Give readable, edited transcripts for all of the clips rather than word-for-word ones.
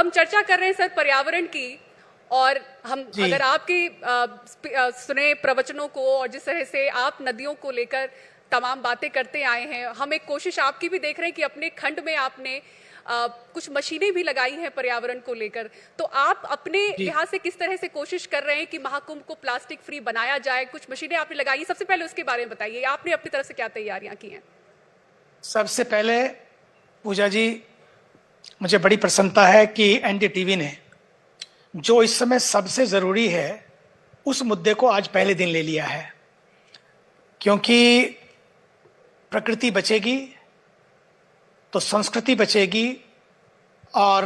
हम चर्चा कर रहे हैं सर पर्यावरण की, और हम अगर आपके सुने प्रवचनों को और जिस तरह से आप नदियों को लेकर तमाम बातें करते आए हैं, हम एक कोशिश आपकी भी देख रहे हैं कि अपने खंड में आपने कुछ मशीनें भी लगाई हैं पर्यावरण को लेकर, तो आप अपने लिहाज से किस तरह से कोशिश कर रहे हैं कि महाकुंभ को प्लास्टिक फ्री बनाया जाए? कुछ मशीनें आपने लगाई, सबसे पहले उसके बारे में बताइए, आपने अपनी तरफ से क्या तैयारियां की हैं? सबसे पहले पूजा जी, मुझे बड़ी प्रसन्नता है कि एनडीटीवी ने जो इस समय सबसे जरूरी है उस मुद्दे को आज पहले दिन ले लिया है, क्योंकि प्रकृति बचेगी तो संस्कृति बचेगी और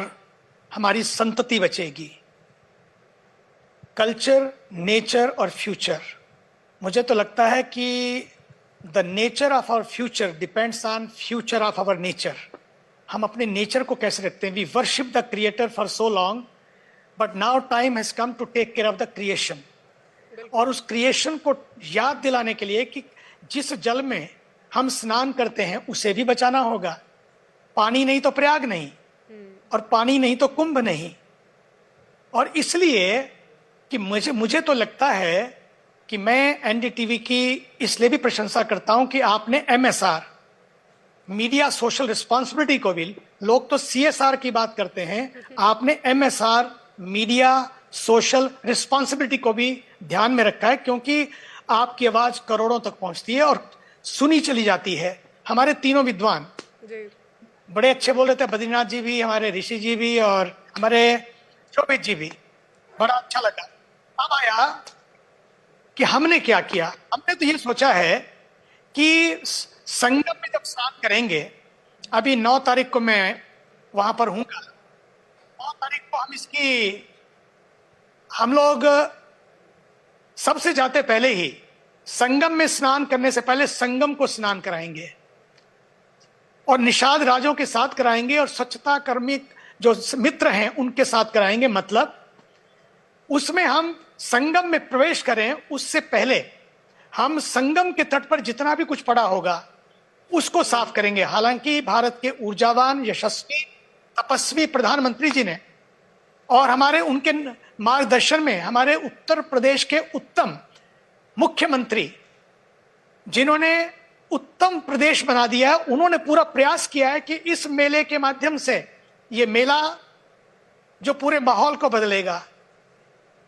हमारी संतति बचेगी। कल्चर, नेचर और फ्यूचर, मुझे तो लगता है कि the nature of our future depends on future of our nature. हम अपने नेचर को कैसे रखते हैं? We worship the creator for so long, but now time has come to take care of the creation. और उस क्रिएशन को याद दिलाने के लिए कि जिस जल में हम स्नान करते हैं उसे भी बचाना होगा। पानी नहीं तो प्रयाग नहीं, और पानी नहीं तो कुंभ नहीं। और इसलिए कि मुझे तो लगता है कि मैं एनडीटीवी की इसलिए भी प्रशंसा करता हूं कि आपने एमएसआर, मीडिया सोशल रिस्पॉन्सिबिलिटी को भी, लोग तो सीएसआर की बात करते हैं, आपने एमएसआर, मीडिया सोशल रिस्पॉन्सिबिलिटी को भी ध्यान में रखा है, क्योंकि आपकी आवाज करोड़ों तक पहुंचती है और सुनी चली जाती है। हमारे तीनों विद्वान बड़े अच्छे बोल रहे थे, बद्रीनाथ जी भी, हमारे ऋषि जी भी और हमारे शोभित जी भी, बड़ा अच्छा लगा। अब आया कि हमने क्या किया। हमने तो ये सोचा है कि संगम में जब स्नान करेंगे, अभी 9 तारीख को मैं वहां पर हूंगा, 9 तारीख को हम लोग सबसे जाते पहले ही संगम में स्नान करने से पहले संगम को स्नान कराएंगे और निषाद राजों के साथ कराएंगे और स्वच्छता कर्मी जो मित्र हैं उनके साथ कराएंगे। मतलब उसमें हम संगम में प्रवेश करें उससे पहले हम संगम के तट पर जितना भी कुछ पड़ा होगा उसको साफ करेंगे। हालांकि भारत के ऊर्जावान, यशस्वी, तपस्वी प्रधानमंत्री जी ने और हमारे उनके मार्गदर्शन में हमारे उत्तर प्रदेश के उत्तम मुख्यमंत्री, जिन्होंने उत्तम प्रदेश बना दिया है, उन्होंने पूरा प्रयास किया है कि इस मेले के माध्यम से, ये मेला जो पूरे माहौल को बदलेगा,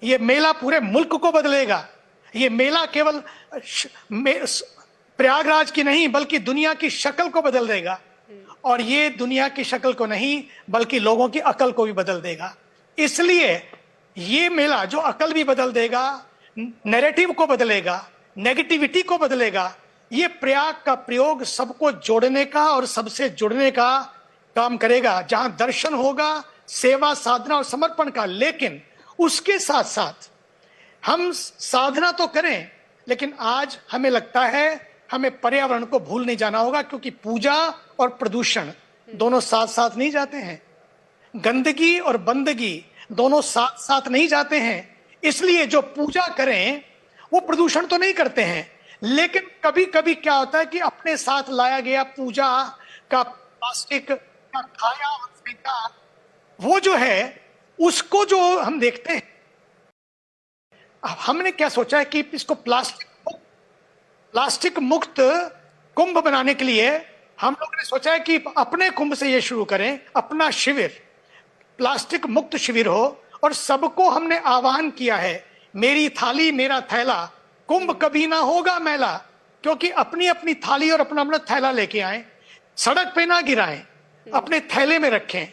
ये मेला पूरे मुल्क को बदलेगा, ये मेला केवल प्रयागराज की नहीं बल्कि दुनिया की शक्ल को बदल देगा। और ये दुनिया की शक्ल को नहीं बल्कि लोगों की अकल को भी बदल देगा। इसलिए ये मेला जो अकल भी बदल देगा, नैरेटिव को बदलेगा, नेगेटिविटी को बदलेगा, ये प्रयाग का प्रयोग सबको जोड़ने का और सबसे जुड़ने का काम करेगा, जहां दर्शन होगा, सेवा, साधना और समर्पण का। लेकिन उसके साथ साथ हम साधना तो करें, लेकिन आज हमें लगता है हमें पर्यावरण को भूल नहीं जाना होगा, क्योंकि पूजा और प्रदूषण दोनों साथ साथ नहीं जाते हैं, गंदगी और बंदगी दोनों साथ साथ नहीं जाते हैं। इसलिए जो पूजा करें वो प्रदूषण तो नहीं करते हैं, लेकिन कभी कभी क्या होता है कि अपने साथ लाया गया पूजा का प्लास्टिक का खाया और फेंका, वो जो है उसको जो हम देखते हैं, हमने क्या सोचा है कि इसको प्लास्टिक मुक्त कुंभ बनाने के लिए हम लोगों ने सोचा है कि अपने कुंभ से ये शुरू करें, अपना शिविर प्लास्टिक मुक्त शिविर हो। और सबको हमने आह्वान किया है, मेरी थाली मेरा थैला, कुंभ कभी ना होगा मैला, क्योंकि अपनी अपनी थाली और अपना अपना थैला लेके आए, सड़क पे ना गिराएं, अपने थैले में रखें।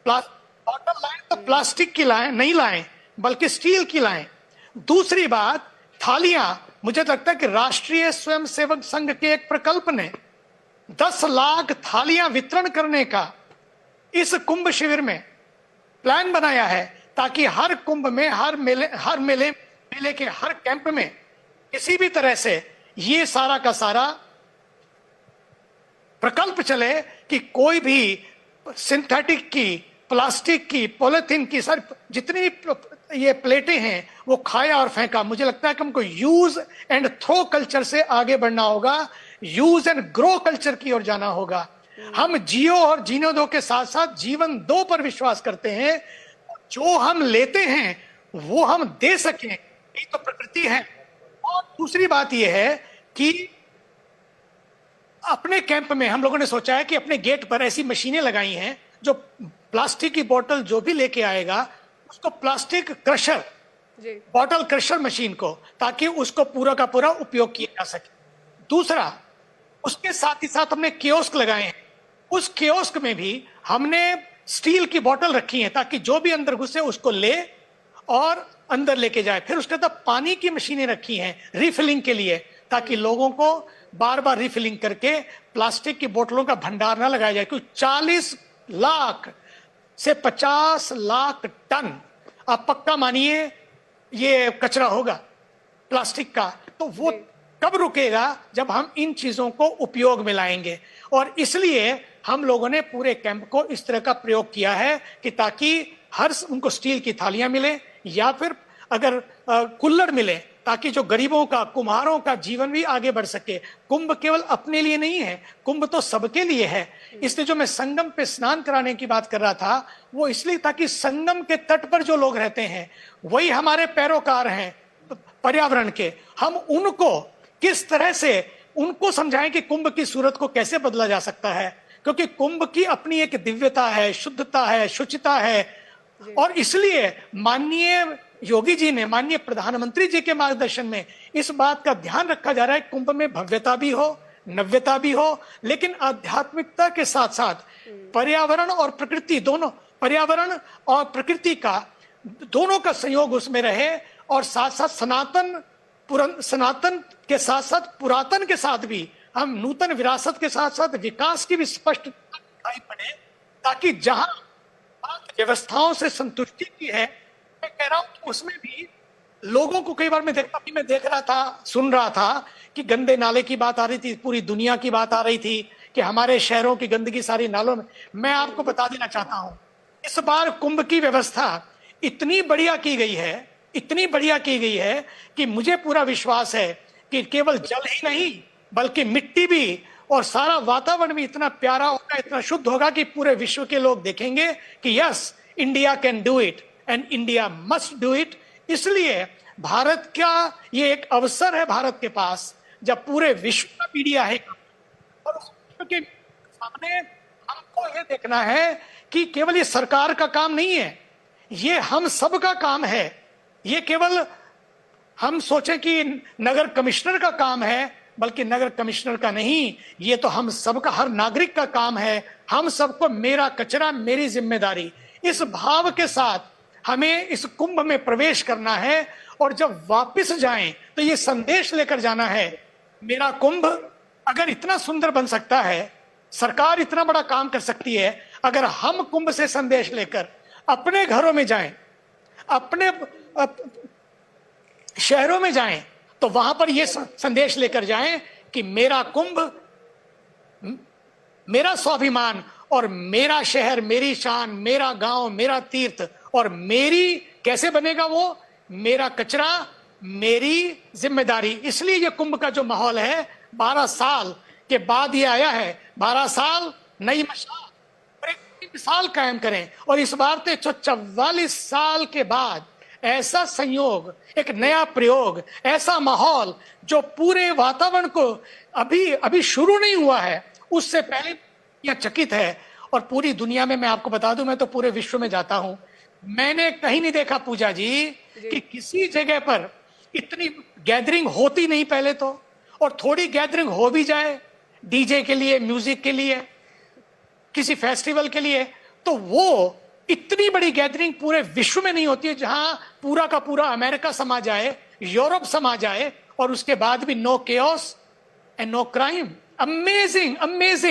बॉटल लाएं तो प्लास्टिक की लाएं, नहीं लाएं बल्कि स्टील की लाएं। दूसरी बात, थालियां, मुझे लगता है कि राष्ट्रीय स्वयंसेवक संघ के एक प्रकल्प ने 10 लाख थालियां वितरण करने का इस कुंभ शिविर में प्लान बनाया है, ताकि हर कुंभ में, हर मेले के हर कैंप में किसी भी तरह से ये सारा का सारा प्रकल्प चले कि कोई भी सिंथेटिक की, प्लास्टिक की, पॉलिथीन की, सर जितनी ये प्लेटें हैं वो खाया और फेंका। मुझे लगता है कि हमको यूज एंड थ्रो कल्चर से आगे बढ़ना होगा, यूज एंड ग्रो कल्चर की ओर जाना होगा। हम जियो और जीने दो के साथ साथ जीवन दो पर विश्वास करते हैं। जो हम लेते हैं वो हम दे सकें, ये तो प्रकृति है। और दूसरी बात यह है कि अपने कैंप में हम लोगों ने सोचा है कि अपने गेट पर ऐसी मशीनें लगाई हैं जो प्लास्टिक की बोतल जो भी लेके आएगा उसको plastic crusher, bottle crusher machine को, ताकि उसको पूरा का पूरा उपयोग किया जा सके। दूसरा, उसके साथ ही साथ हमने कियोस्क लगाए हैं। उस कियोस्क में भी हमने स्टील की बोतल रखी है ताकि जो भी अंदर घुसे उसको ले और अंदर लेके जाए। फिर उसके बाद पानी की मशीनें रखी हैं रिफिलिंग के लिए, ताकि लोगों को बार बार रिफिलिंग करके प्लास्टिक की बोतलों का भंडार ना लगाया जाए। क्योंकि 40 लाख से 50 लाख टन आप पक्का मानिए ये कचरा होगा प्लास्टिक का। तो वो कब रुकेगा? जब हम इन चीजों को उपयोग में लाएंगे। और इसलिए हम लोगों ने पूरे कैंप को इस तरह का प्रयोग किया है कि ताकि हर उनको स्टील की थालियां मिले या फिर अगर कुल्हड़ मिले, ताकि जो गरीबों का, कुम्हारों का जीवन भी आगे बढ़ सके। कुंभ केवल अपने लिए नहीं है, कुंभ तो सबके लिए है। इसलिए जो मैं संगम पे स्नान कराने की बात कर रहा था वो इसलिए ताकि संगम के तट पर जो लोग रहते हैं वही हमारे पैरोकार हैं पर्यावरण के। हम उनको किस तरह से उनको समझाएं कि कुंभ की सूरत को कैसे बदला जा सकता है, क्योंकि कुंभ की अपनी एक दिव्यता है, शुद्धता है, शुचिता है। और इसलिए माननीय योगी जी ने, माननीय प्रधानमंत्री जी के मार्गदर्शन में इस बात का ध्यान रखा जा रहा है कुंभ में भव्यता भी हो, नव्यता भी हो, लेकिन आध्यात्मिकता के साथ साथ पर्यावरण और प्रकृति दोनों, पर्यावरण और प्रकृति का दोनों का संयोग उसमें रहे। और साथ साथ सनातन के साथ साथ पुरातन के साथ भी हम नूतन विरासत के साथ साथ विकास की भी स्पष्ट दिखाई पड़े, ताकि जहां व्यवस्थाओं से संतुष्टि की है, मैं कह रहा हूं उसमें भी लोगों को कई बार मैं देख रहा था, सुन रहा था कि गंदे नाले की बात आ रही थी, पूरी दुनिया की बात आ रही थी कि हमारे शहरों की गंदगी सारी नालों में। मैं आपको बता देना चाहता हूं, इस बार कुंभ की व्यवस्था इतनी बढ़िया की गई है, इतनी बढ़िया की गई है कि मुझे पूरा विश्वास है कि केवल जल ही नहीं बल्कि मिट्टी भी और सारा वातावरण भी इतना प्यारा होगा, इतना शुद्ध होगा कि पूरे विश्व के लोग देखेंगे कि yes, India can do it and India must do it. इसलिए भारत का ये एक अवसर है भारत के पास, जब पूरे विश्व का मीडिया है और उस विश्व के सामने हमको ये देखना है कि केवल ये सरकार का काम नहीं है, ये हम सब का काम है। ये केवल हम सोचें कि नगर कमिश्नर का काम है, बल्कि नगर कमिश्नर का नहीं, ये तो हम सबका, हर नागरिक का काम है। हम सबको मेरा कचरा मेरी जिम्मेदारी, इस भाव के साथ हमें इस कुंभ में प्रवेश करना है। और जब वापस जाएं तो ये संदेश लेकर जाना है, मेरा कुंभ अगर इतना सुंदर बन सकता है, सरकार इतना बड़ा काम कर सकती है, अगर हम कुंभ से संदेश लेकर अपने घरों में जाएं, अपने शहरों में जाएं, तो वहां पर यह संदेश लेकर जाएं कि मेरा कुंभ, मेरा स्वाभिमान और मेरा शहर, मेरी शान, मेरा गांव, मेरा तीर्थ। और मेरी कैसे बनेगा वो? मेरा कचरा मेरी जिम्मेदारी। इसलिए ये कुंभ का जो माहौल है 12 साल के बाद ये आया है। 12 साल नई मशाल, एक मिसाल कायम करें। और इस बार तो 144 साल के बाद ऐसा संयोग, एक नया प्रयोग, ऐसा माहौल जो पूरे वातावरण को अभी शुरू नहीं हुआ है, उससे पहले यह चकित है। और पूरी दुनिया में मैं आपको बता दूं, मैं तो पूरे विश्व में जाता हूं, मैंने कहीं नहीं देखा पूजा जी कि किसी जगह पर इतनी गैदरिंग होती नहीं पहले तो। और थोड़ी गैदरिंग हो भी जाए डीजे के लिए, म्यूजिक के लिए, किसी फेस्टिवल के लिए, तो वो इतनी बड़ी गैदरिंग पूरे विश्व में नहीं होती है, जहां पूरा का पूरा अमेरिका समा जाए, यूरोप समा जाए, और उसके बाद भी no chaos and no crime. Amazing, amazing.